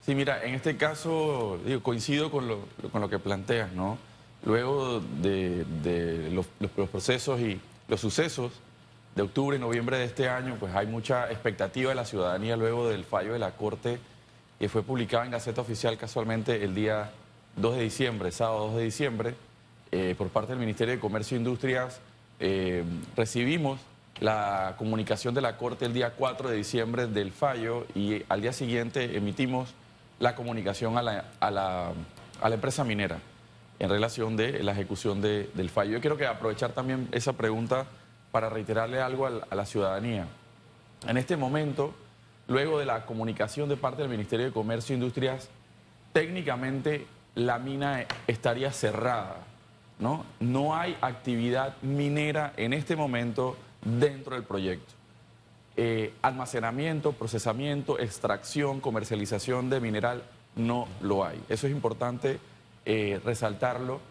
Sí, mira, en este caso coincido con lo que planteas, ¿no? Luego de los procesos y los sucesos de octubre y noviembre de este año, pues hay mucha expectativa de la ciudadanía luego del fallo de la Corte que fue publicado en Gaceta Oficial casualmente el día 2 de diciembre, sábado 2 de diciembre, por parte del Ministerio de Comercio e Industrias. Recibimos la comunicación de la Corte el día 4 de diciembre del fallo y al día siguiente emitimos la comunicación a la empresa minera en relación de la ejecución del fallo. Yo quiero aprovechar también esa pregunta para reiterarle algo a la ciudadanía. En este momento, luego de la comunicación de parte del Ministerio de Comercio e Industrias, técnicamente la mina estaría cerrada, ¿no? No hay actividad minera en este momento dentro del proyecto. Almacenamiento, procesamiento, extracción, comercialización de mineral, no lo hay. Eso es importante resaltarlo,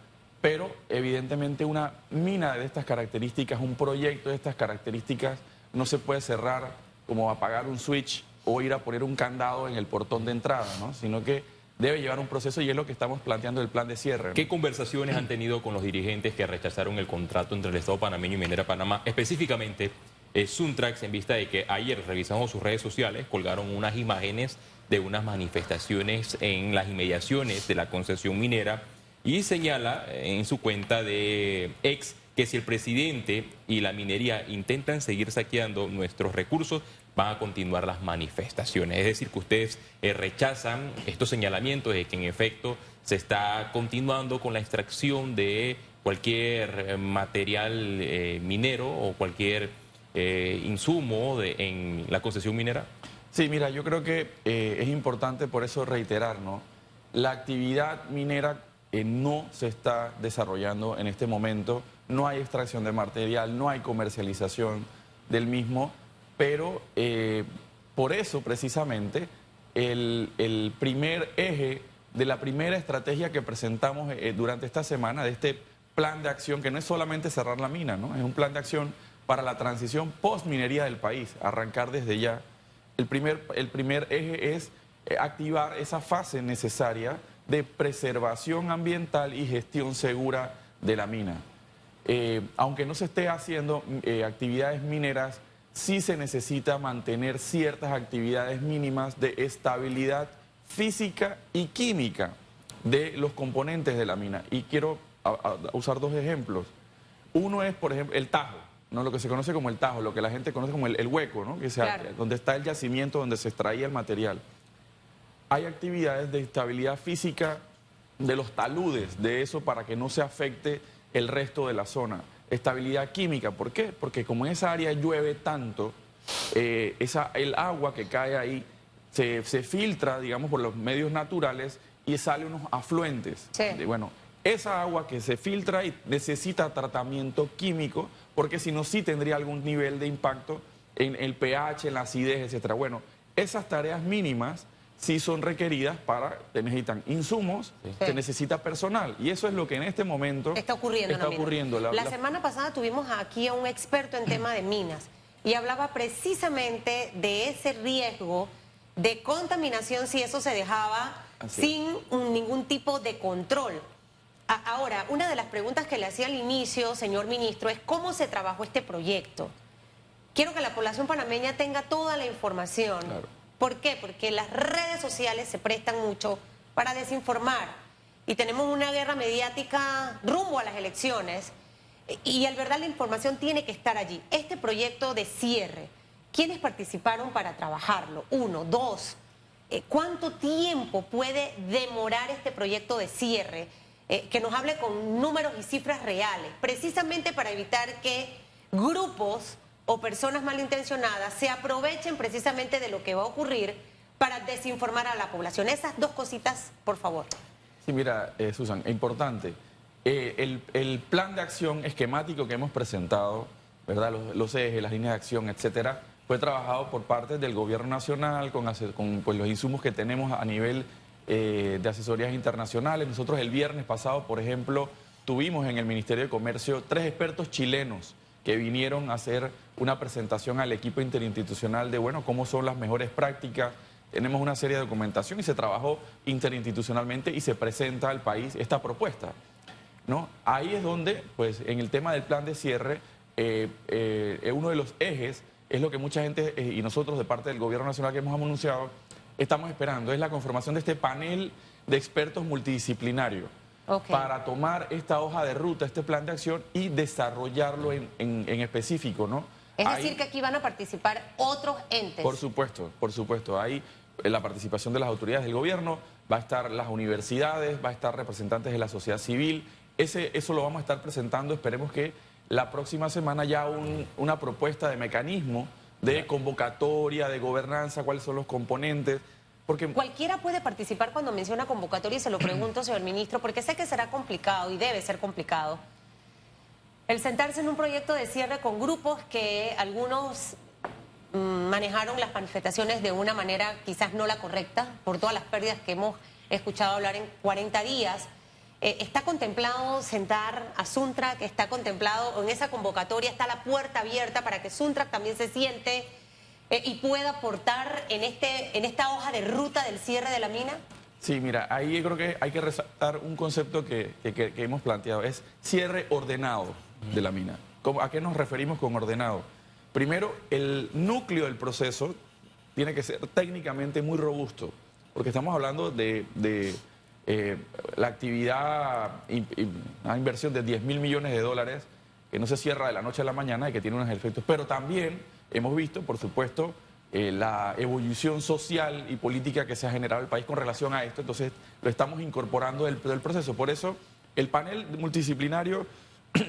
pero evidentemente una mina de estas características, un proyecto de estas características, no se puede cerrar como apagar un switch o ir a poner un candado en el portón de entrada, ¿no? Sino que debe llevar un proceso y es lo que estamos planteando en el plan de cierre, ¿no? ¿Qué conversaciones han tenido con los dirigentes que rechazaron el contrato entre el Estado panameño y Minera Panamá? Específicamente, Suntrax, en vista de que ayer, revisando sus redes sociales, colgaron unas imágenes de unas manifestaciones en las inmediaciones de la concesión minera y señala en su cuenta de ex que si el presidente y la minería intentan seguir saqueando nuestros recursos, van a continuar las manifestaciones. Es decir, que ustedes rechazan estos señalamientos de que en efecto se está continuando con la extracción de cualquier material minero o cualquier insumo en la concesión minera. Sí, mira, yo creo que es importante por eso reiterar, ¿no? La actividad minera no se está desarrollando en este momento, no hay extracción de material, no hay comercialización del mismo, pero por eso precisamente el primer eje de la primera estrategia que presentamos durante esta semana, de este plan de acción, que no es solamente cerrar la mina, ¿no? Es un plan de acción para la transición post-minería del país, arrancar desde ya. El primer eje es activar esa fase necesaria de preservación ambiental y gestión segura de la mina. Aunque no se esté haciendo actividades mineras, sí se necesita mantener ciertas actividades mínimas de estabilidad física y química de los componentes de la mina. Y quiero usar dos ejemplos. Uno es, por ejemplo, el tajo, ¿no? Lo que se conoce como el tajo, lo que la gente conoce como el hueco, ¿no? Claro. Donde está el yacimiento, donde se extraía el material. Hay actividades de estabilidad física de los taludes, de eso para que no se afecte el resto de la zona. Estabilidad química, ¿por qué? Porque como en esa área llueve tanto, el agua que cae ahí se filtra, digamos, por los medios naturales y sale unos afluentes. Sí. Bueno, esa agua que se filtra y necesita tratamiento químico, porque si no sí tendría algún nivel de impacto en el pH, en la acidez, etc. Bueno, esas tareas mínimas sí son requeridas se necesitan insumos, se necesita personal. Y eso es lo que en este momento está ocurriendo. La semana pasada tuvimos aquí a un experto en tema de minas y hablaba precisamente de ese riesgo de contaminación si eso se dejaba sin ningún tipo de control. Ahora, una de las preguntas que le hacía al inicio, señor ministro, es cómo se trabajó este proyecto. Quiero que la población panameña tenga toda la información. Claro. ¿Por qué? Porque las redes sociales se prestan mucho para desinformar y tenemos una guerra mediática rumbo a las elecciones y al verdad la información tiene que estar allí. Este proyecto de cierre, ¿quiénes participaron para trabajarlo? Uno, dos, ¿cuánto tiempo puede demorar este proyecto de cierre? Que nos hable con números y cifras reales, precisamente para evitar que grupos o personas malintencionadas se aprovechen precisamente de lo que va a ocurrir para desinformar a la población. Esas dos cositas, por favor. Sí, mira, Susan, es importante. El plan de acción esquemático que hemos presentado, ¿verdad? Los ejes, las líneas de acción, etcétera, fue trabajado por parte del Gobierno Nacional con pues, los insumos que tenemos a nivel de asesorías internacionales. Nosotros el viernes pasado, por ejemplo, tuvimos en el Ministerio de Comercio 3 expertos chilenos que vinieron a hacer una presentación al equipo interinstitucional de, bueno, cómo son las mejores prácticas tenemos una serie de documentación y se trabajó interinstitucionalmente y se presenta al país esta propuesta, ¿no? Ahí es donde, pues, en el tema del plan de cierre, uno de los ejes es lo que mucha gente y nosotros de parte del Gobierno Nacional que hemos anunciado, estamos esperando, es la conformación de este panel de expertos multidisciplinario para tomar esta hoja de ruta, este plan de acción y desarrollarlo en específico, ¿no? Es decir, que aquí van a participar otros entes. Por supuesto. Ahí la participación de las autoridades del gobierno, va a estar las universidades, va a estar representantes de la sociedad civil. Eso lo vamos a estar presentando, esperemos que la próxima semana ya una propuesta de mecanismo de convocatoria, de gobernanza, cuáles son los componentes. Porque cualquiera puede participar cuando menciona convocatoria y se lo pregunto, señor ministro, porque sé que será complicado y debe ser complicado el sentarse en un proyecto de cierre con grupos que algunos manejaron las manifestaciones de una manera quizás no la correcta, por todas las pérdidas que hemos escuchado hablar en 40 días. ¿Está contemplado sentar a Suntrack? ¿Está contemplado en esa convocatoria? ¿Está la puerta abierta para que Suntrack también se siente y pueda aportar en esta hoja de ruta del cierre de la mina? Sí, mira, ahí yo creo que hay que resaltar un concepto que hemos planteado, es cierre ordenado de la mina. ¿A qué nos referimos con ordenado? Primero, el núcleo del proceso tiene que ser técnicamente muy robusto, porque estamos hablando de la actividad, una inversión de 10.000 millones de dólares que no se cierra de la noche a la mañana y que tiene unos efectos. Pero también hemos visto, por supuesto, la evolución social y política que se ha generado en el país con relación a esto. Entonces, lo estamos incorporando del proceso. Por eso, el panel multidisciplinario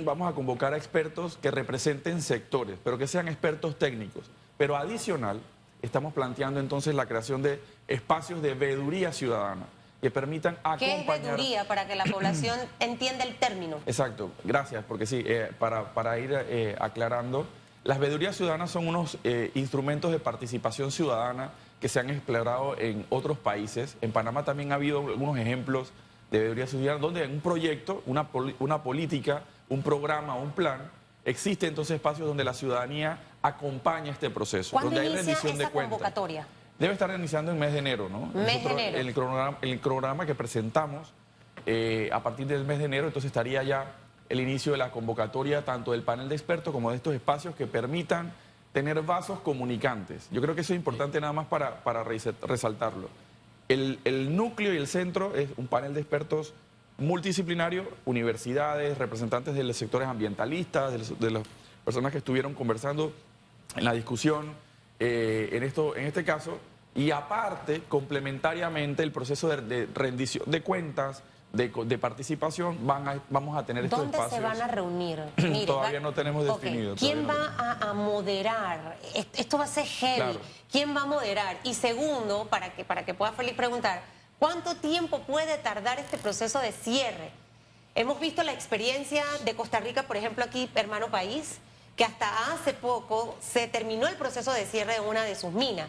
vamos a convocar a expertos que representen sectores, pero que sean expertos técnicos. Pero adicional, estamos planteando entonces la creación de espacios de veeduría ciudadana que permitan acompañar... ¿Qué es veeduría para que la población entienda el término? Exacto, gracias, porque sí, para ir aclarando, las veedurías ciudadanas son unos instrumentos de participación ciudadana que se han explorado en otros países. En Panamá también ha habido algunos ejemplos de veeduría ciudadana donde en un proyecto, una política, un programa, un plan, existe entonces espacios donde la ciudadanía acompaña este proceso. ¿Cuándo donde hay inicia rendición de esa cuentas. Convocatoria? Debe estar iniciando en mes de enero, ¿no? Mes de enero. El cronograma que presentamos a partir del mes de enero, entonces estaría ya el inicio de la convocatoria tanto del panel de expertos como de estos espacios que permitan tener vasos comunicantes. Yo creo que eso es importante nada más para resaltarlo. El núcleo y el centro es un panel de expertos multidisciplinario, universidades, representantes de los sectores ambientalistas, de las personas que estuvieron conversando en la discusión en este caso, y aparte, complementariamente, el proceso de rendición de cuentas, de participación, vamos a tener estos espacios. ¿Dónde se van a reunir? Mire, todavía no tenemos definido. ¿Quién va a moderar? Esto va a ser heavy. Claro. ¿Quién va a moderar? Y segundo, para que pueda Félix preguntar, ¿cuánto tiempo puede tardar este proceso de cierre? Hemos visto la experiencia de Costa Rica, por ejemplo, aquí, hermano país, que hasta hace poco se terminó el proceso de cierre de una de sus minas.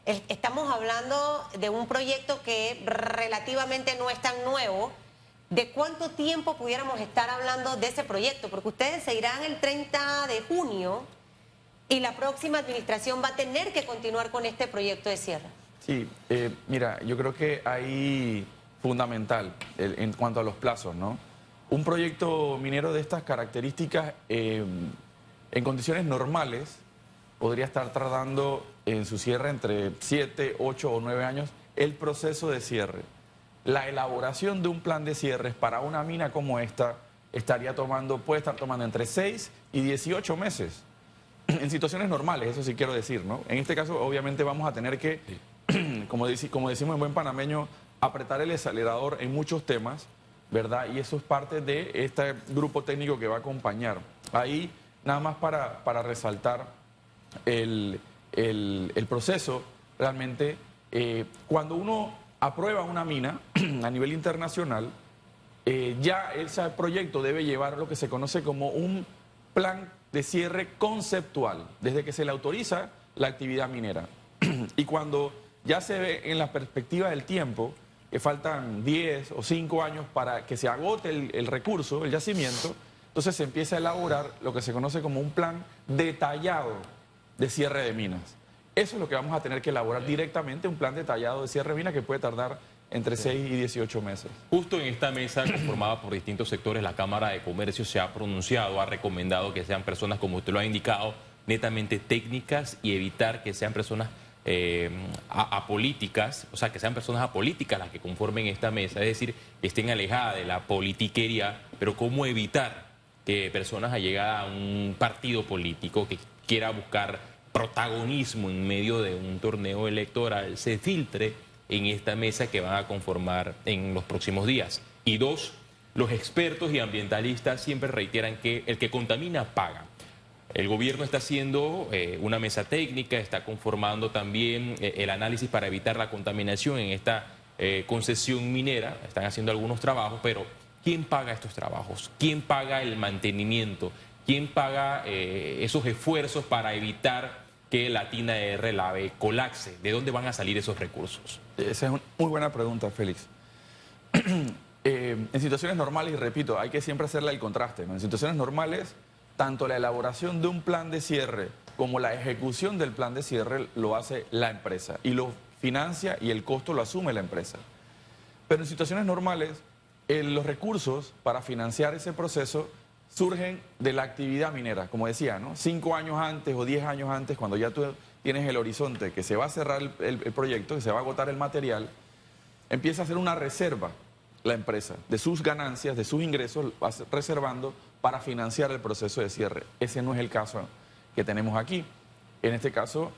Estamos hablando de un proyecto que relativamente no es tan nuevo. ¿De cuánto tiempo pudiéramos estar hablando de ese proyecto? Porque ustedes se irán el 30 de junio y la próxima administración va a tener que continuar con este proyecto de cierre. Sí, mira, yo creo que ahí fundamental en cuanto a los plazos, ¿no? Un proyecto minero de estas características en condiciones normales podría estar tardando en su cierre entre 7, 8 o 9 años el proceso de cierre. La elaboración de un plan de cierres para una mina como esta puede estar tomando entre 6 y 18 meses. En situaciones normales, eso sí quiero decir, ¿no? En este caso, obviamente, vamos a tener que, como decimos en buen panameño, apretar el acelerador en muchos temas, ¿verdad? Y eso es parte de este grupo técnico que va a acompañar. Ahí, nada más para resaltar el proceso, realmente, cuando uno aprueba una mina a nivel internacional, ya ese proyecto debe llevar lo que se conoce como un plan de cierre conceptual, desde que se le autoriza la actividad minera. Y cuando ya se ve en la perspectiva del tiempo, que faltan 10 o 5 años para que se agote el recurso, el yacimiento, entonces se empieza a elaborar lo que se conoce como un plan detallado de cierre de minas. Eso es lo que vamos a tener que elaborar directamente, un plan detallado de cierre de mina que puede tardar entre 6 y 18 meses. Justo en esta mesa, conformada por distintos sectores, la Cámara de Comercio se ha pronunciado, ha recomendado que sean personas, como usted lo ha indicado, netamente técnicas y evitar que sean personas apolíticas, o sea, que sean personas apolíticas las que conformen esta mesa, es decir, que estén alejadas de la politiquería, pero cómo evitar que personas allegadas a un partido político que quiera buscar protagonismo en medio de un torneo electoral se filtre en esta mesa que van a conformar en los próximos días. Y dos, los expertos y ambientalistas siempre reiteran que el que contamina paga. El gobierno está haciendo una mesa técnica, está conformando también el análisis para evitar la contaminación en esta concesión minera, están haciendo algunos trabajos, pero ¿quién paga estos trabajos? ¿Quién paga el mantenimiento? ¿Quién paga esos esfuerzos para evitar que la tina de Relave colapse? ¿De dónde van a salir esos recursos? Esa es una muy buena pregunta, Félix. En situaciones normales, y repito, hay que siempre hacerle el contraste, ¿no? En situaciones normales, tanto la elaboración de un plan de cierre como la ejecución del plan de cierre lo hace la empresa y lo financia y el costo lo asume la empresa. Pero en situaciones normales, los recursos para financiar ese proceso surgen de la actividad minera, como decía, ¿no? 5 años antes o 10 años antes, cuando ya tú tienes el horizonte que se va a cerrar el proyecto, que se va a agotar el material, empieza a hacer una reserva la empresa de sus ganancias, de sus ingresos, va reservando para financiar el proceso de cierre. Ese no es el caso que tenemos aquí. En este caso,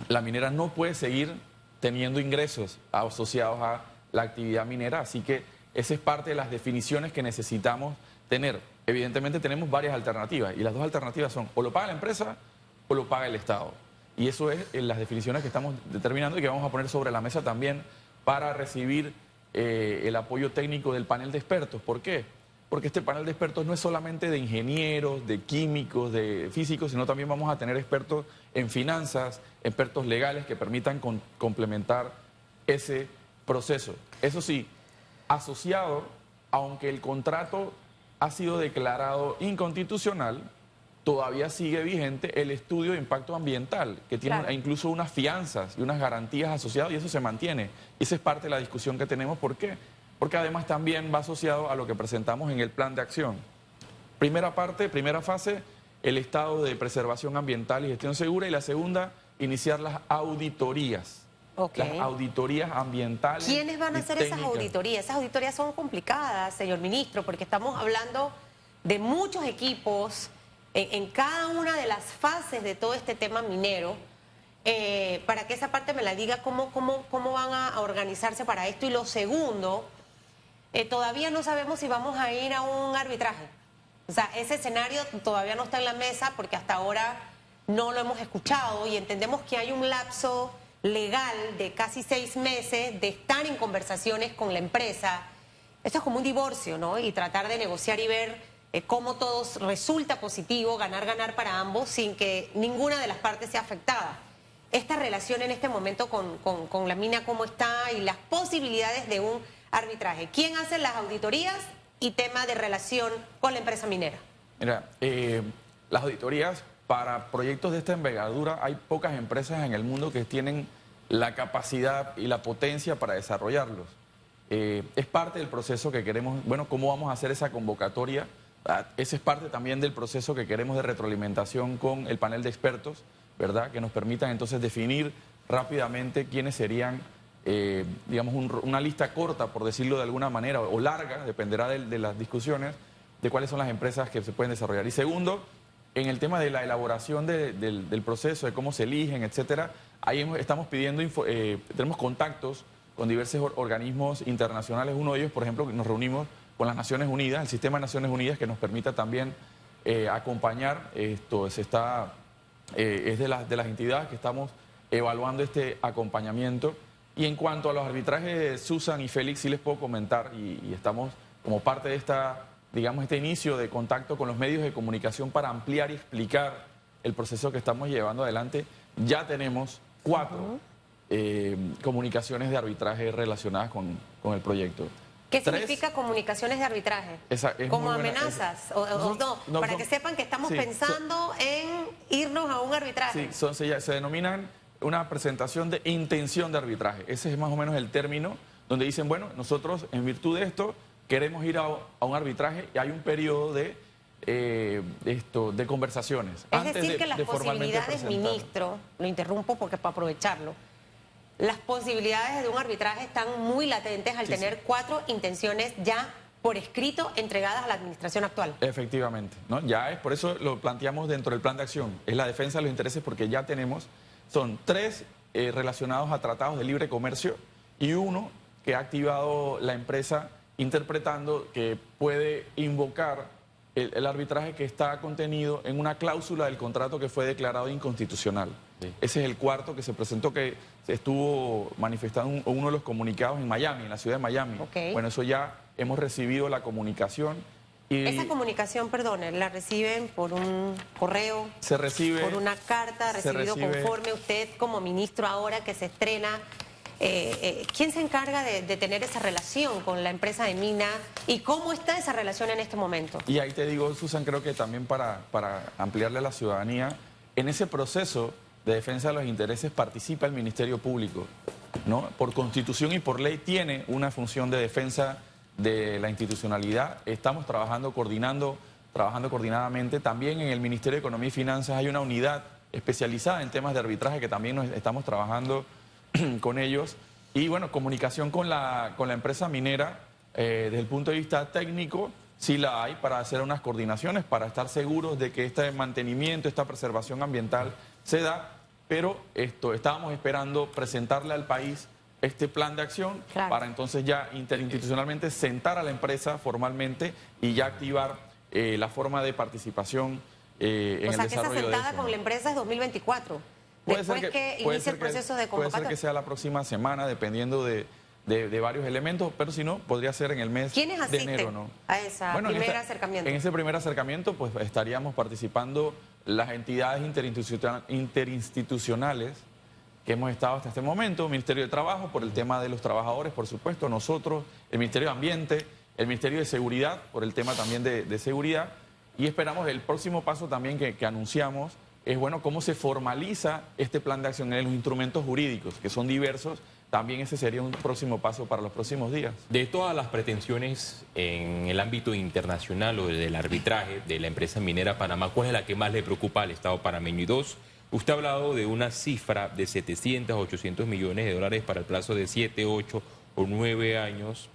la minera no puede seguir teniendo ingresos asociados a la actividad minera, así que esa es parte de las definiciones que necesitamos tener. Evidentemente tenemos varias alternativas y las dos alternativas son o lo paga la empresa o lo paga el Estado. Y eso es las definiciones que estamos determinando y que vamos a poner sobre la mesa también para recibir el apoyo técnico del panel de expertos. ¿Por qué? Porque este panel de expertos no es solamente de ingenieros, de químicos, de físicos, sino también vamos a tener expertos en finanzas, expertos legales que permitan complementar ese proceso. Eso sí, asociado, aunque el contrato ha sido declarado inconstitucional, todavía sigue vigente el estudio de impacto ambiental, que tiene incluso unas fianzas y unas garantías asociadas, y eso se mantiene. Esa es parte de la discusión que tenemos. ¿Por qué? Porque además también va asociado a lo que presentamos en el plan de acción. Primera parte, primera fase, el estado de preservación ambiental y gestión segura, y la segunda, iniciar las auditorías. Las auditorías ambientales. ¿Quiénes van a hacer esas auditorías? Esas auditorías son complicadas, señor ministro, porque estamos hablando de muchos equipos en cada una de las fases de todo este tema minero. Para que esa parte me la diga, cómo van a organizarse para esto. Y lo segundo, todavía no sabemos si vamos a ir a un arbitraje. O sea, ese escenario todavía no está en la mesa porque hasta ahora no lo hemos escuchado y entendemos que hay un lapso legal de casi 6 meses de estar en conversaciones con la empresa. Esto es como un divorcio, ¿no? Y tratar de negociar y ver cómo todo resulta positivo, ganar para ambos, sin que ninguna de las partes sea afectada. Esta relación en este momento con la mina, ¿cómo está? Y las posibilidades de un arbitraje. ¿Quién hace las auditorías y tema de relación con la empresa minera? Mira, las auditorías para proyectos de esta envergadura, hay pocas empresas en el mundo que tienen la capacidad y la potencia para desarrollarlos. Es parte del proceso que queremos, bueno, ¿cómo vamos a hacer esa convocatoria? Ese es parte también del proceso que queremos de retroalimentación con el panel de expertos, ¿verdad? Que nos permitan entonces definir rápidamente quiénes serían, digamos, una lista corta, por decirlo de alguna manera, o larga, dependerá de las discusiones, de cuáles son las empresas que se pueden desarrollar. Y segundo, en el tema de la elaboración del proceso, de cómo se eligen, etcétera, ahí estamos pidiendo, tenemos contactos con diversos organismos internacionales. Uno de ellos, por ejemplo, nos reunimos con las Naciones Unidas, el Sistema de Naciones Unidas, que nos permita también acompañar. Esto es de las entidades que estamos evaluando este acompañamiento. Y en cuanto a los arbitrajes, Susan y Félix, sí les puedo comentar, y estamos como parte de digamos, este inicio de contacto con los medios de comunicación para ampliar y explicar el proceso que estamos llevando adelante. Ya tenemos 4 comunicaciones de arbitraje relacionadas con el proyecto. ¿Qué significa comunicaciones de arbitraje? ¿Como amenazas? No, para que sepan que estamos pensando en irnos a un arbitraje. Sí, se denominan una presentación de intención de arbitraje. Ese es más o menos el término donde dicen, bueno, nosotros en virtud de esto queremos ir a un arbitraje y hay un periodo de conversaciones. Es decir, que las posibilidades, ministro, lo interrumpo porque para aprovecharlo, las posibilidades de un arbitraje están muy latentes al tener 4 intenciones ya por escrito entregadas a la administración actual. Efectivamente, ¿no? Ya es, por eso lo planteamos dentro del plan de acción, es la defensa de los intereses porque ya tenemos, son 3 relacionados a tratados de libre comercio y 1 que ha activado la empresa interpretando que puede invocar el arbitraje que está contenido en una cláusula del contrato que fue declarado inconstitucional. Sí. Ese es el 4 que se presentó, que se estuvo manifestando uno de los comunicados en Miami, en la ciudad de Miami. Okay. Bueno, eso ya hemos recibido la comunicación. Y esa comunicación, perdone, ¿la reciben por un correo? Se recibe. ¿Por una carta? ¿Recibido conforme usted como ministro ahora que se estrena? ¿Quién se encarga de tener esa relación con la empresa de Mina y cómo está esa relación en este momento? Y ahí te digo, Susan, creo que también para ampliarle a la ciudadanía, en ese proceso de defensa de los intereses participa el Ministerio Público, ¿no? Por constitución y por ley tiene una función de defensa de la institucionalidad. Estamos trabajando coordinadamente. También en el Ministerio de Economía y Finanzas hay una unidad especializada en temas de arbitraje que también estamos trabajando con ellos. Y bueno, comunicación con la empresa minera, desde el punto de vista técnico, sí la hay para hacer unas coordinaciones, para estar seguros de que este mantenimiento, esta preservación ambiental se da, pero estábamos esperando presentarle al país este plan de acción, claro, para entonces ya interinstitucionalmente sentar a la empresa formalmente y ya activar la forma de participación en el desarrollo de eso. O sea, que esa sentada con la empresa es 2024. Después que inicie el proceso de convocatoria. Puede ser que sea la próxima semana, dependiendo de varios elementos, pero si no, podría ser en el mes de enero, ¿no? A ese primer acercamiento? En ese primer acercamiento, pues estaríamos participando las entidades interinstitucionales que hemos estado hasta este momento, Ministerio de Trabajo, por el tema de los trabajadores, por supuesto, nosotros, el Ministerio de Ambiente, el Ministerio de Seguridad, por el tema también de seguridad, y esperamos el próximo paso también que anunciamos, es bueno cómo se formaliza este plan de acción en los instrumentos jurídicos, que son diversos. También ese sería un próximo paso para los próximos días. De todas las pretensiones en el ámbito internacional o del arbitraje de la empresa minera Panamá, ¿cuál es la que más le preocupa al Estado panameño? Y 2, usted ha hablado de una cifra de 700 a 800 millones de dólares para el plazo de 7, 8 o 9 años,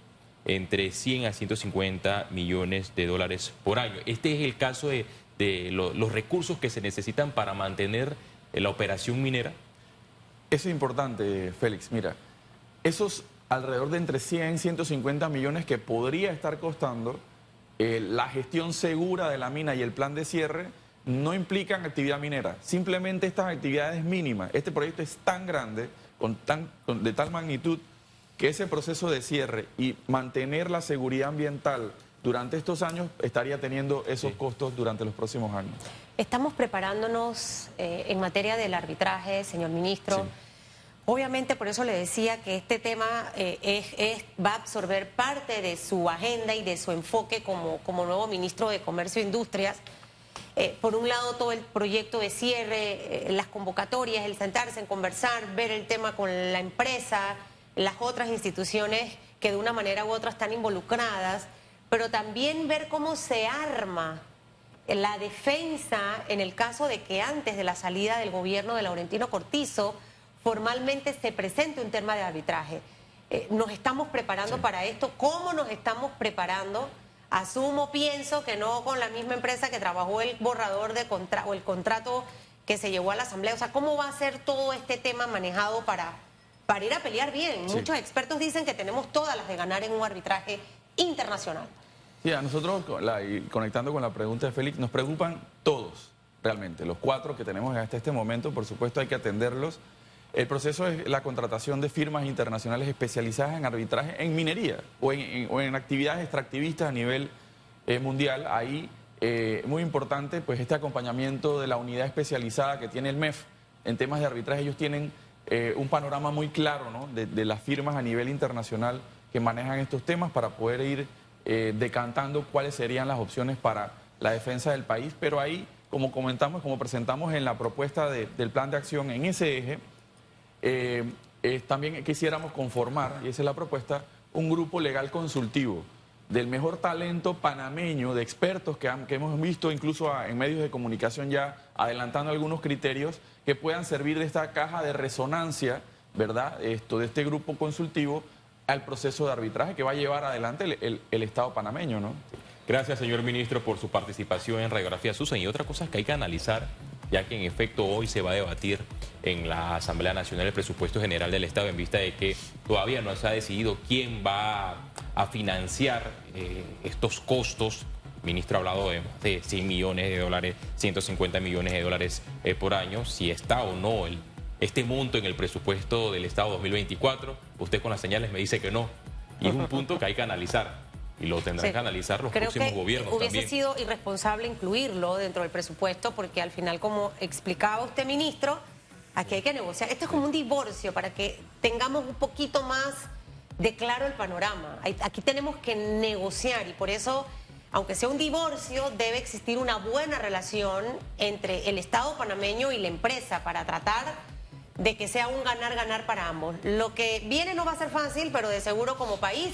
entre 100 a 150 millones de dólares por año. Este es el caso de los recursos que se necesitan para mantener la operación minera. Eso es importante, Félix. Mira, esos alrededor de entre 100 y 150 millones que podría estar costando la gestión segura de la mina y el plan de cierre no implican actividad minera. Simplemente estas actividades mínimas. Este proyecto es tan grande, de tal magnitud, que ese proceso de cierre y mantener la seguridad ambiental durante estos años estaría teniendo esos costos durante los próximos años. Estamos preparándonos en materia del arbitraje, señor ministro. Sí. Obviamente, por eso le decía que este tema va a absorber parte de su agenda y de su enfoque como nuevo ministro de Comercio e Industrias. Por un lado, todo el proyecto de cierre, las convocatorias, el sentarse en conversar, ver el tema con la empresa, las otras instituciones que de una manera u otra están involucradas, pero también ver cómo se arma la defensa en el caso de que antes de la salida del gobierno de Laurentino Cortizo formalmente se presente un tema de arbitraje. ¿Nos estamos preparando para esto? ¿Cómo nos estamos preparando? Pienso que no con la misma empresa que trabajó el borrador de o el contrato que se llevó a la Asamblea. O sea, ¿cómo va a ser todo este tema manejado para ir a pelear bien? Sí. Muchos expertos dicen que tenemos todas las de ganar en un arbitraje internacional. Sí, a nosotros, conectando con la pregunta de Félix, nos preocupan todos, realmente. Los 4 que tenemos hasta este momento, por supuesto, hay que atenderlos. El proceso es la contratación de firmas internacionales especializadas en arbitraje en minería o en actividades extractivistas a nivel mundial. Ahí, muy importante, pues este acompañamiento de la unidad especializada que tiene el MEF en temas de arbitraje. Ellos tienen un panorama muy claro, ¿no?, de las firmas a nivel internacional que manejan estos temas para poder ir decantando cuáles serían las opciones para la defensa del país. Pero ahí, como comentamos, como presentamos en la propuesta del plan de acción, en ese eje, también quisiéramos conformar, y esa es la propuesta, un grupo legal consultivo del mejor talento panameño, de expertos que hemos visto incluso en medios de comunicación ya adelantando algunos criterios que puedan servir de esta caja de resonancia, ¿verdad? De este grupo consultivo al proceso de arbitraje que va a llevar adelante el Estado panameño, ¿no? Gracias, señor ministro, por su participación en Radiografía Susan. Y otra cosa que hay que analizar, ya que en efecto hoy se va a debatir en la Asamblea Nacional el presupuesto general del Estado, en vista de que todavía no se ha decidido quién va a financiar estos costos. El ministro ha hablado de más de 100 millones de dólares, 150 millones de dólares por año, si está o no este monto en el presupuesto del Estado 2024. Usted con las señales me dice que no. Y es un punto que hay que analizar. Y lo tendrán que analizar los próximos gobiernos hubiese también. sido irresponsable incluirlo dentro del presupuesto porque al final, como explicaba usted, ministro, aquí hay que negociar. Esto es como un divorcio para que tengamos un poquito más de claro el panorama. Aquí tenemos que negociar y por eso, aunque sea un divorcio, debe existir una buena relación entre el Estado panameño y la empresa para tratar de que sea un ganar-ganar para ambos. Lo que viene no va a ser fácil, pero de seguro como país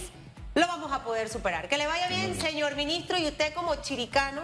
lo vamos a poder superar. Que le vaya bien, señor ministro, y usted como chiricano